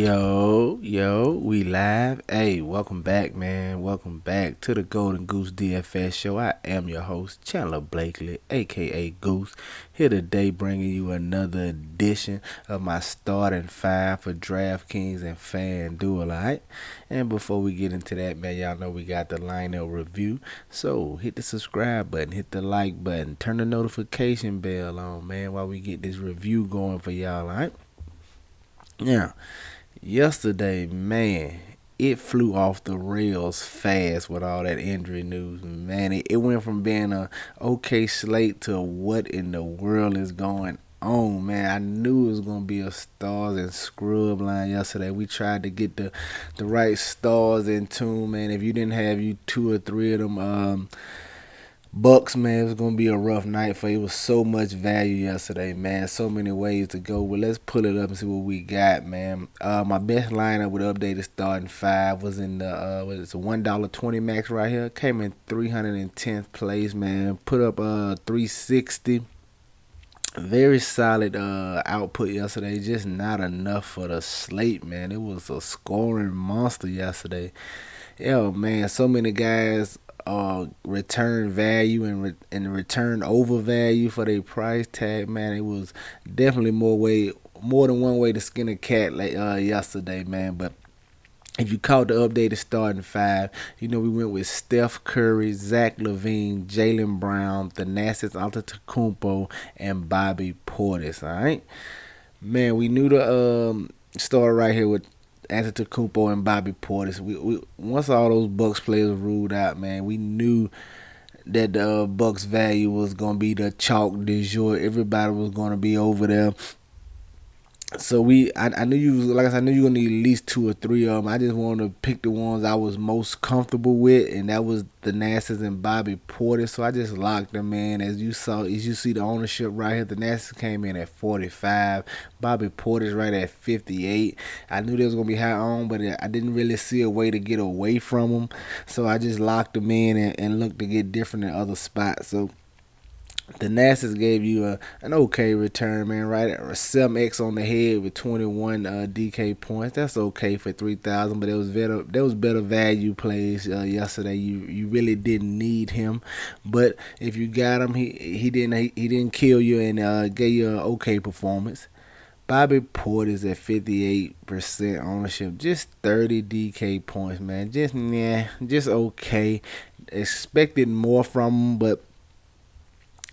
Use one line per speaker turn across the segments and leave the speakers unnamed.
Yo, we live. Hey, welcome back, man. Welcome back to the Golden Goose DFS show. I am your host, Chandler Blakely, aka Goose, here today bringing you another edition of my starting five for Draftkings and Fanduel, alright? And before we get into that, man, y'all know we got the lineup review. So hit the subscribe button, hit the like button, turn the notification bell on, man, while we get this review going for y'all, alright? Yeah. Yesterday, man, it flew off the rails fast with all that injury news. Man, it went from being a okay slate to what in the world is going on, man. I knew it was gonna be a stars and scrub line yesterday. We tried to get the right stars in tune, man. If you didn't have you two or three of them Bucks, man, it was gonna be a rough night for you. It was so much value yesterday, man. So many ways to go. Well, let's pull it up and see what we got, man. My best lineup with updated starting five was in the it's a $1.20 max right here. Came in 310th place, man. Put up 360. Very solid output yesterday. Just not enough for the slate, man. It was a scoring monster yesterday. Yeah, man, so many guys return value and return over value for their price tag. Man, it was definitely more than one way to skin a cat like yesterday, man. But if you caught the updated starting five, we went with Steph Curry, Zach Levine, Jalen Brown, Thanasis Antetokounmpo, and Bobby Portis. All right, man. We knew the start right here with Antetokounmpo and Bobby Portis. We once all those Bucks players ruled out, man, we knew that the Bucks value was gonna be the chalk du jour. Everybody was gonna be over there. So I knew you was like I said, I knew you were gonna need at least two or three of them. I just wanted to pick the ones I was most comfortable with, and that was the Nassas and Bobby Portis. So I just locked them in. As you see the ownership right here, the Nassas came in at 45, Bobby Portis right at 58. I knew they was gonna be high on, but I didn't really see a way to get away from them. So I just locked them in and looked to get different in other spots. So the Nassas gave you an okay return, man. Right at 7x on the head with 21 DK points. That's okay for 3,000, but there was better value plays yesterday. You really didn't need him, but if you got him, he didn't kill you and gave you an okay performance. Bobby Portis at 58% ownership, just 30 DK points, man. Just okay. Expected more from him, but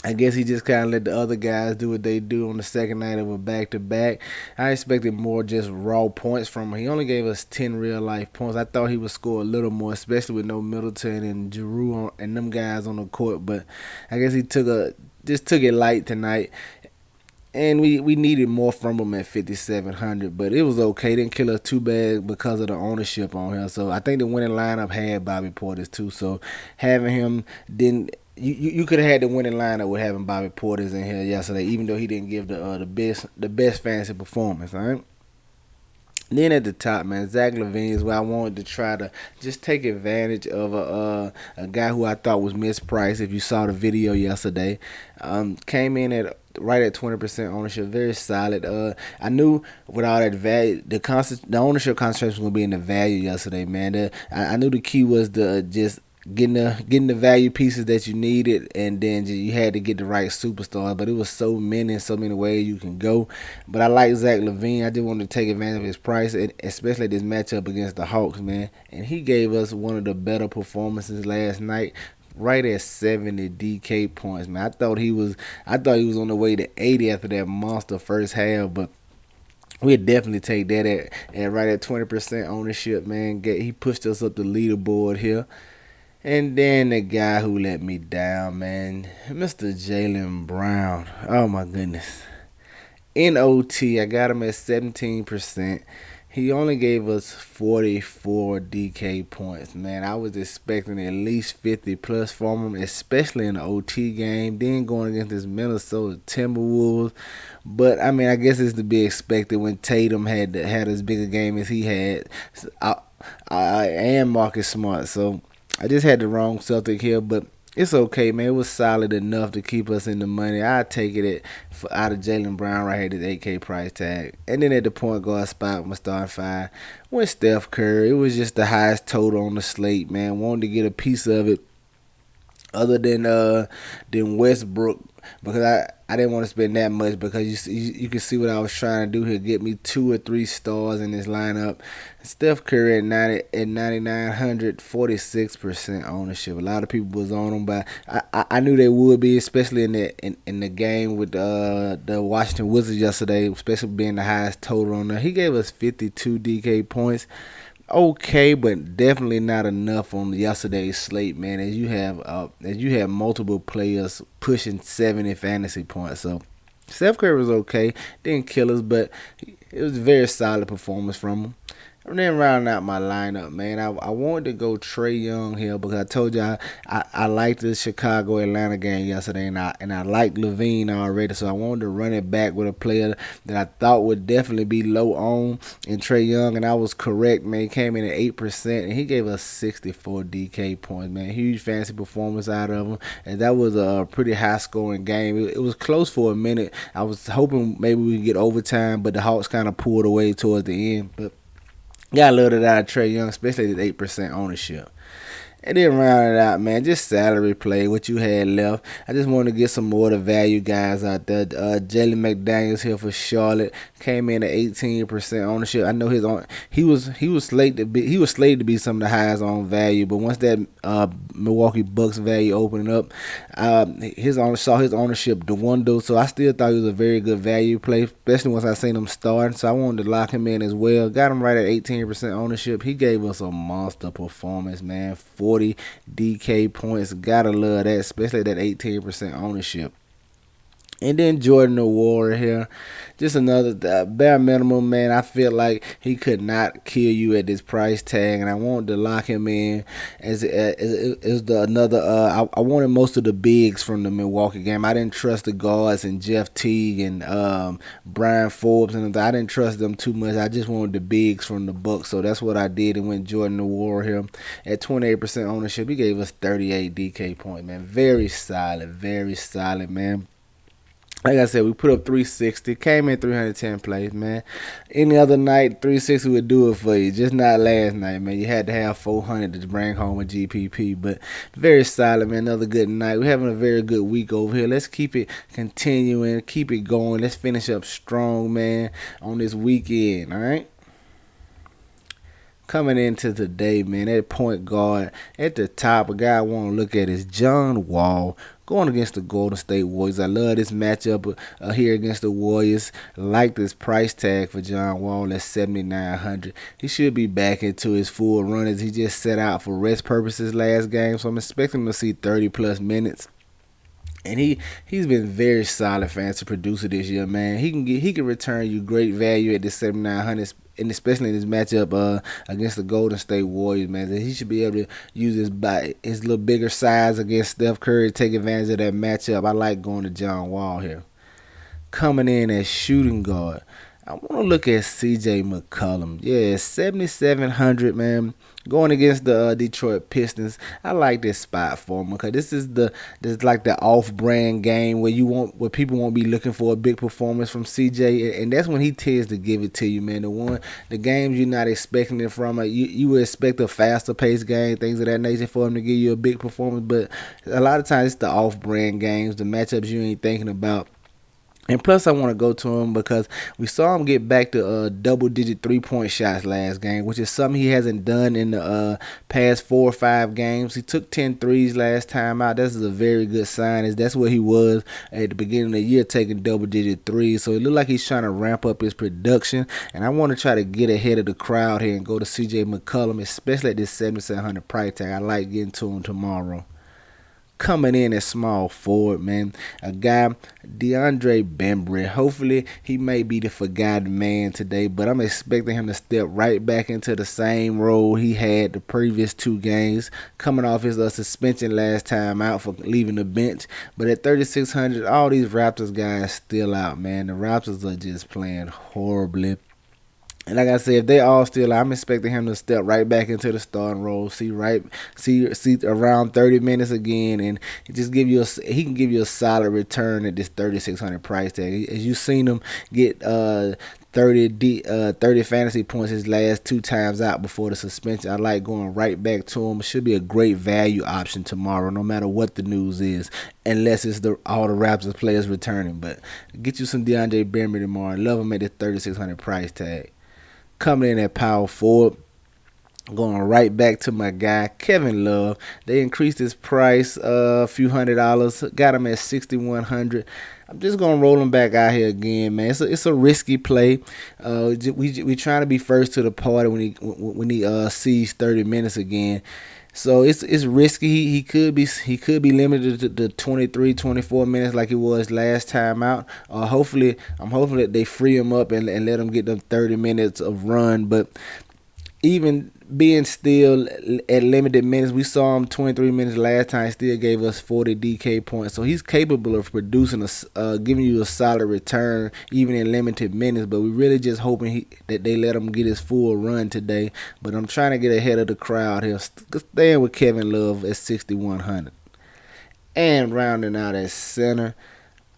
I guess he just kind of let the other guys do what they do on the second night of a back-to-back. I expected more just raw points from him. He only gave us 10 real-life points. I thought he would score a little more, especially with no Middleton and Giroux and them guys on the court. But I guess he just took it light tonight. And we needed more from him at 5,700, but it was okay. Didn't kill us too bad because of the ownership on him. So I think the winning lineup had Bobby Portis too. So having him didn't. You could have had the winning lineup with having Bobby Portis in here yesterday, even though he didn't give the best fantasy performance. All right. Then at the top, man, Zach Levine is where I wanted to try to just take advantage of a guy who I thought was mispriced. If you saw the video yesterday, came in at right at 20% ownership, very solid. I knew with all that value, the ownership concentration was gonna be in the value yesterday, man. I knew the key was to just getting the value pieces that you needed, and then you had to get the right superstar. But it was so many ways you can go. But I like Zach Levine. I just wanted to take advantage of his price, especially this matchup against the Hawks, man. And he gave us one of the better performances last night. Right at 70 DK points, man. I thought he was on the way to 80 after that monster first half, but we'd definitely take that at right at 20% ownership, man. He pushed us up the leaderboard here. And then the guy who let me down, man, Mr. Jalen Brown. Oh my goodness. In OT, I got him at 17%. He only gave us 44 DK points, man. I was expecting at least 50 plus from him, especially in the OT game. Then going against this Minnesota Timberwolves. But I mean, I guess it's to be expected when Tatum had as big a game as he had. I am Marcus Smart, so I just had the wrong Celtic here, but It's okay, man. It was solid enough to keep us in the money. I take it out of Jalen Brown right here, this 8K price tag. And then at the point guard spot, my starting five went Steph Curry. It was just the highest total on the slate, man. Wanted to get a piece of it other than Westbrook, because I didn't want to spend that much, because you can see what I was trying to do here, get me 2 or 3 stars in this lineup. Steph Curry at 9,900, 46% ownership. A lot of people was on him, but I knew they would be, especially in the game with the Washington Wizards yesterday, especially being the highest total on there. He gave us 52 DK points. Okay, but definitely not enough on yesterday's slate, man. As you have multiple players pushing 70 fantasy points, so Steph Curry was okay, didn't kill us, but it was a very solid performance from him. And then rounding out my lineup, man, I wanted to go Trae Young here, because I told you I liked the Chicago Atlanta game yesterday, and I liked Levine already, so I wanted to run it back with a player that I thought would definitely be low on in Trae Young, and I was correct, man. He came in at 8%, and he gave us 64 DK points, man. Huge fantasy performance out of him, and that was a pretty high scoring game. It was close for a minute. I was hoping maybe we could get overtime, but the Hawks kind of pulled away towards the end, but gotta love it out of Trae Young, especially at 8% ownership. And then round it out, man, just salary play, what you had left. I just wanted to get some more of the value guys out there. Jaylen Mcdaniels here for Charlotte came in at 18% ownership. I know he was slated to be some of the highest on value, but once that Milwaukee Bucks value opened up, his ownership dwindle. So I still thought he was a very good value play, especially once I seen him starting. So I wanted to lock him in as well. Got him right at 18% ownership. He gave us a monster performance, man. 40 DK points. Gotta love that, especially that 18% ownership. And then Jordan the Warrior here, just another bare minimum, man. I feel like he could not kill you at this price tag, and I wanted to lock him in as the another. I wanted most of the bigs from the Milwaukee game. I didn't trust the guards and Jeff Teague and Brian Forbes, and I didn't trust them too much. I just wanted the bigs from the Bucks, so that's what I did and went Jordan the Warrior here at 28% ownership. He gave us 38 DK points, man. Very solid, man. Like I said, we put up 360, came in 310 plays, man. Any other night, 360 would do it for you. Just not last night, man. You had to have 400 to bring home a GPP, but very solid, man. Another good night. We're having a very good week over here. Let's keep it continuing, keep it going. Let's finish up strong, man, on this weekend, all right? Coming into today, man, at point guard, at the top, a guy I want to look at is John Wall, going against the Golden State Warriors. I love this matchup here against the Warriors. Like this price tag for John Wall at 7,900. He should be back into his full run, as he just set out for rest purposes last game, so I'm expecting to see 30-plus minutes. And he's been very solid fantasy producer this year, man. He can return you great value at this 7,900, and especially in this matchup against the Golden State Warriors, man. He should be able to use his little bigger size against Steph Curry to take advantage of that matchup. I like going to John Wall here. Coming in as shooting guard, I want to look at CJ McCullum. Yeah, 7,700, man. Going against the Detroit Pistons, I like this spot for him, because this is like the off-brand game where people won't be looking for a big performance from CJ, and that's when he tends to give it to you, man. The games you're not expecting it from, you would expect a faster paced game, things of that nature, for him to give you a big performance, but a lot of times it's the off-brand games, the matchups you ain't thinking about. And plus, I want to go to him because we saw him get back to double-digit three-point shots last game, which is something he hasn't done in the past 4 or 5 games. He took 10 threes last time out. This is a very good sign. That's where he was at the beginning of the year, taking double-digit threes. So it looked like he's trying to ramp up his production. And I want to try to get ahead of the crowd here and go to C.J. McCullum, especially at this 7,700 price tag. I like getting to him tomorrow. Coming in as small forward, man, a guy, DeAndre Bembry. Hopefully, he may be the forgotten man today, but I'm expecting him to step right back into the same role he had the previous 2 games, coming off his suspension last time out for leaving the bench. But at 3,600, all these Raptors guys still out, man. The Raptors are just playing horribly. And like I said, if they all still, I'm expecting him to step right back into the starting role. See around 30 minutes again, and he can give you a solid return at this 3,600 price tag. As you seen him get 30 fantasy points his last two times out before the suspension. I like going right back to him. It should be a great value option tomorrow, no matter what the news is, unless it's all the Raptors players returning. But get you some DeAndre Bembry tomorrow. Love him at the 3,600 price tag. Coming in at power forward, going right back to my guy Kevin Love. They increased his price a few $100, got him at 6,100. I'm just gonna roll him back out here again, man. It's a risky play. We trying to be first to the party when he sees 30 minutes again. So it's risky. He could be limited to 23, 24 minutes like it was last time out. I'm hopefully that they free him up and let him get them 30 minutes of run. But even being still at limited minutes, we saw him 23 minutes last time. He still gave us 40 DK points, so he's capable of producing giving you a solid return even in limited minutes. But we really just hoping that they let him get his full run today. But I'm trying to get ahead of the crowd here, staying with Kevin Love at 6,100. And rounding out at center,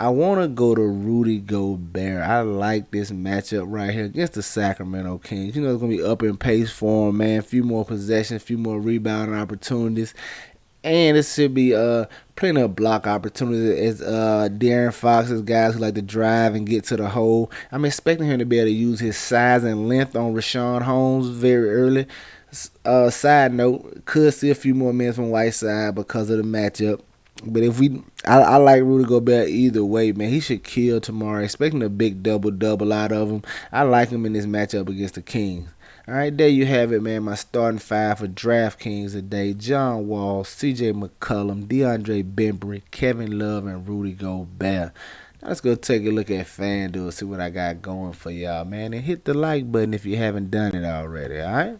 I want to go to Rudy Goldberg. I like this matchup right here against the Sacramento Kings. You know it's going to be up in pace for him, man. A few more possessions, a few more rebounding opportunities. And it should be plenty of block opportunities as De'Aaron Fox's guys who like to drive and get to the hole. I'm expecting him to be able to use his size and length on Richaun Holmes very early. Side note, could see a few more minutes from Whiteside because of the matchup. But I like Rudy Gobert either way, man. He should kill tomorrow. Expecting a big double out of him. I like him in this matchup against the Kings. All right, there you have it, man. My starting five for Draftkings today: John Wall, C.J. McCullum, DeAndre Bembry, Kevin Love, and Rudy Gobert. Now let's go take a look at FanDuel, see what I got going for y'all, man. And hit the like button if you haven't done it already, all right?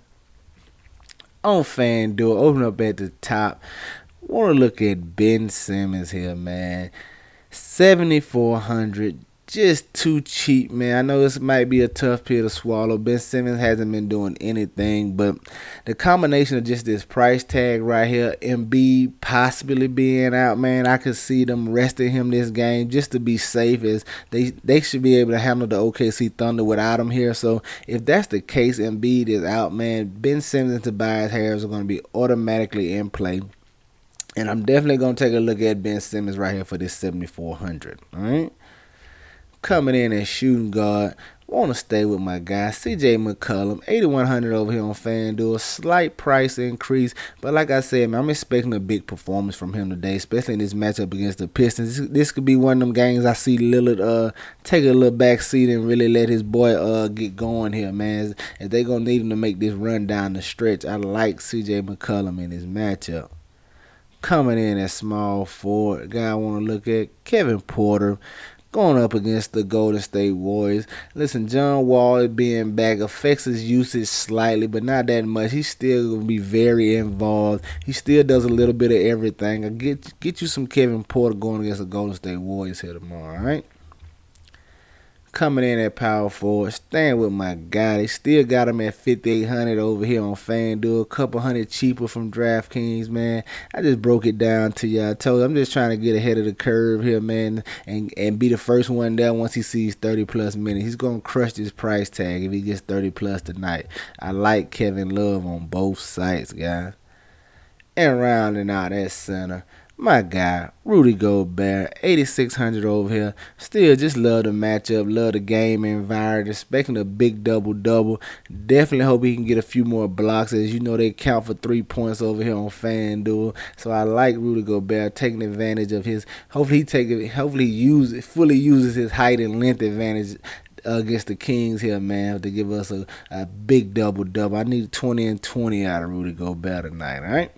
On FanDuel, open up at the top. Want to look at Ben Simmons here, man. 7,400, just too cheap, man. I know this might be a tough pill to swallow. Ben Simmons hasn't been doing anything, but the combination of just this price tag right here, Embiid possibly being out, man, I could see them resting him this game just to be safe, as they should be able to handle the OKC Thunder without him here. So if that's the case, Embiid is out, man. Ben Simmons and Tobias Harris are going to be automatically in play. And I'm definitely going to take a look at Ben Simmons right here for this 7,400. All right. Coming in as shooting guard, want to stay with my guy, C.J. McCullum, 8,100 over here on FanDuel. Slight price increase. But like I said, man, I'm expecting a big performance from him today, especially in this matchup against the Pistons. This could be one of them games I see Lillard take a little back seat and really let his boy get going here, man. As they going to need him to make this run down the stretch. I like C.J. McCullum in this matchup. Coming in at small forward, guy I want to look at, Kevin Porter, going up against the Golden State Warriors. Listen, John Wall being back affects his usage slightly, but not that much. He's still going to be very involved. He still does a little bit of everything. I get you some Kevin Porter going against the Golden State Warriors here tomorrow, all right? Coming in at power forward, staying with my guy. They still got him at 5,800 over here on FanDuel. A couple hundred cheaper from DraftKings, man. I just broke it down to you. I told you, I'm just trying to get ahead of the curve here, man, and be the first one there once he sees 30-plus minutes. He's going to crush this price tag if he gets 30-plus tonight. I like Kevin Love on both sides, guys. And rounding out at center, my guy, Rudy Goldberg, 8,600 over here. Still just love the matchup, love the game environment, expecting a big double-double. Definitely hope he can get a few more blocks, as you know they count for 3 points over here on FanDuel. So I like Rudy Goldberg taking advantage of his, fully uses his height and length advantage against the Kings here, man, to give us a big double-double. I need 20 and 20 out of Rudy Goldberg tonight, all right?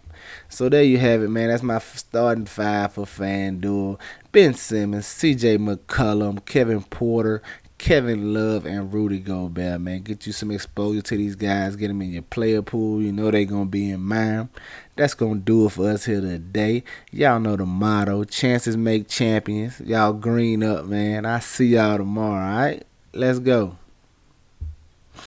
So there you have it, man. That's my starting five for FanDuel. Ben Simmons, C.J. McCullum, Kevin Porter, Kevin Love, and Rudy Goldberg, man. Get you some exposure to these guys. Get them in your player pool. You know they're going to be in mine. That's going to do it for us here today. Y'all know the motto. Chances make champions. Y'all green up, man. I see y'all tomorrow, all right? Let's go.